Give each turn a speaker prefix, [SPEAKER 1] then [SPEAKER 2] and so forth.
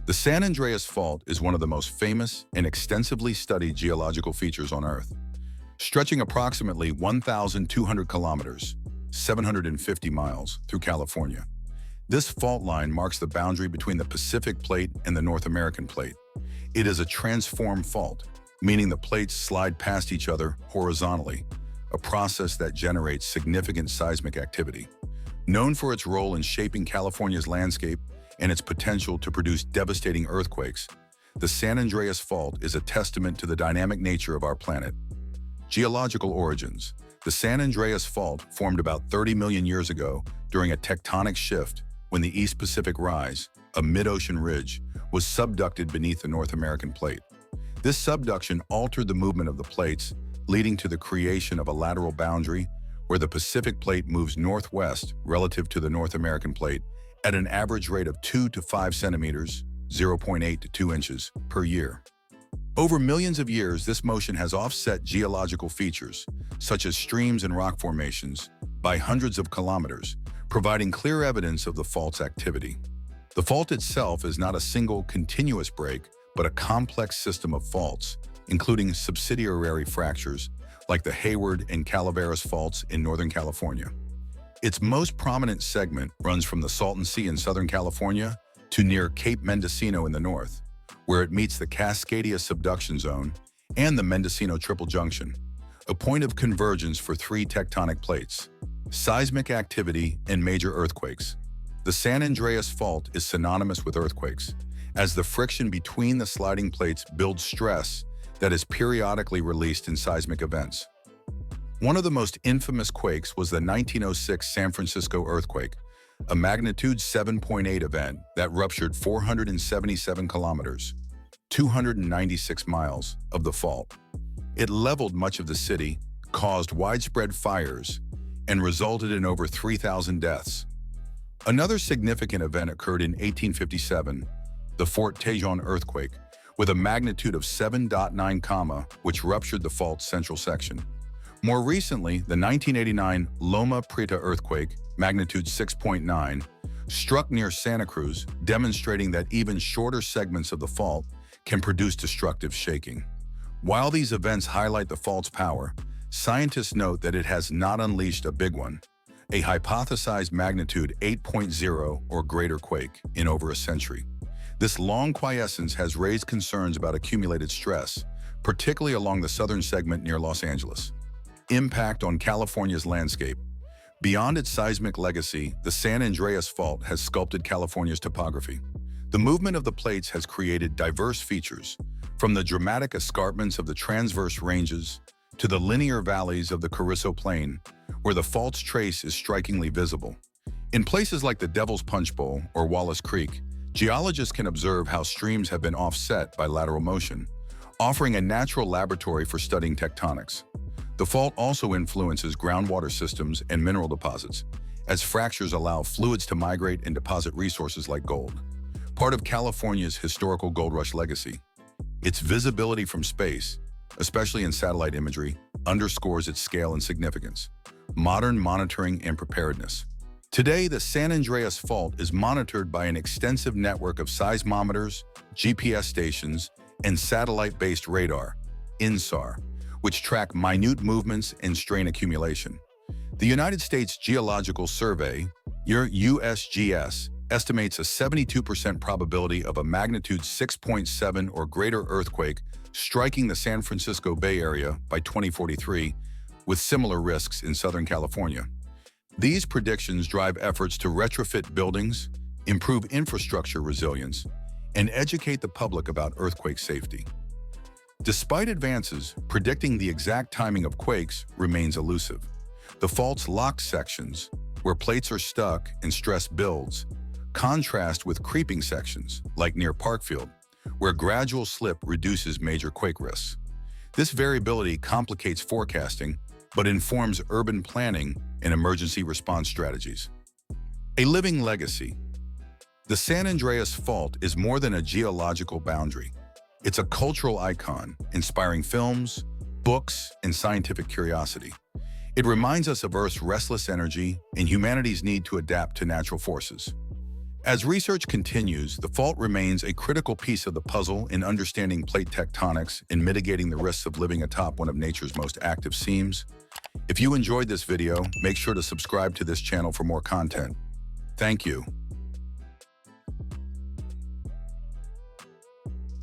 [SPEAKER 1] The San Andreas Fault is one of the most famous and extensively studied geological features on Earth, stretching approximately 1,200 kilometers, 750 miles, through California. This fault line marks the boundary between the Pacific Plate and the North American Plate. It is a transform fault, meaning the plates slide past each other horizontally, a process that generates significant seismic activity. Known for its role in shaping California's landscape and its potential to produce devastating earthquakes, the San Andreas Fault is a testament to the dynamic nature of our planet. Geological origins. The San Andreas Fault formed about 30 million years ago during a tectonic shift when the East Pacific Rise, a mid-ocean ridge, was subducted beneath the North American Plate. This subduction altered the movement of the plates, leading to the creation of a lateral boundary where the Pacific Plate moves northwest relative to the North American Plate at an average rate of 2 to 5 centimeters, 0.8 to 2 inches, per year. Over millions of years, this motion has offset geological features, such as streams and rock formations, by hundreds of kilometers, providing clear evidence of the fault's activity. The fault itself is not a single continuous break, but a complex system of faults, including subsidiary fractures like the Hayward and Calaveras faults in Northern California. Its most prominent segment runs from the Salton Sea in Southern California to near Cape Mendocino in the north, where it meets the Cascadia subduction zone and the Mendocino Triple Junction, a point of convergence for three tectonic plates: seismic activity and major earthquakes. The San Andreas Fault is synonymous with earthquakes, as the friction between the sliding plates builds stress that is periodically released in seismic events. One of the most infamous quakes was the 1906 San Francisco earthquake, a magnitude 7.8 event that ruptured 477 kilometers, 296 miles, of the fault. It leveled much of the city, caused widespread fires, and resulted in over 3,000 deaths. Another significant event occurred in 1857, the Fort Tejon earthquake, with a magnitude of 7.9, which ruptured the fault's central section. More recently, the 1989 Loma Prieta earthquake, magnitude 6.9, struck near Santa Cruz, demonstrating that even shorter segments of the fault can produce destructive shaking. While these events highlight the fault's power, scientists note that it has not unleashed a big one, a hypothesized magnitude 8.0 or greater quake, in over a century. This long quiescence has raised concerns about accumulated stress, particularly along the southern segment near Los Angeles. Impact on California's landscape. Beyond its seismic legacy, the San Andreas Fault has sculpted California's topography. The movement of the plates has created diverse features, from the dramatic escarpments of the transverse ranges to the linear valleys of the Carrizo Plain, where the fault's trace is strikingly visible. In places like the Devil's Punch Bowl or Wallace Creek, geologists can observe how streams have been offset by lateral motion, offering a natural laboratory for studying tectonics. The fault also influences groundwater systems and mineral deposits, as fractures allow fluids to migrate and deposit resources like gold. Part of California's historical gold rush legacy, its visibility from space, especially in satellite imagery, underscores its scale and significance. Modern monitoring and preparedness. Today, the San Andreas Fault is monitored by an extensive network of seismometers, GPS stations, and satellite-based radar, INSAR, which track minute movements and strain accumulation. The United States Geological Survey, USGS, estimates a 72% probability of a magnitude 6.7 or greater earthquake striking the San Francisco Bay Area by 2043, with similar risks in Southern California. These predictions drive efforts to retrofit buildings, improve infrastructure resilience, and educate the public about earthquake safety. Despite advances, predicting the exact timing of quakes remains elusive. The fault's locked sections, where plates are stuck and stress builds, contrast with creeping sections, like near Parkfield, where gradual slip reduces major quake risks. This variability complicates forecasting, but informs urban planning and emergency response strategies. A living legacy. The San Andreas Fault is more than a geological boundary. It's a cultural icon, inspiring films, books, and scientific curiosity. It reminds us of Earth's restless energy and humanity's need to adapt to natural forces. As research continues, the fault remains a critical piece of the puzzle in understanding plate tectonics and mitigating the risks of living atop one of nature's most active seams. If you enjoyed this video, make sure to subscribe to this channel for more content. Thank you.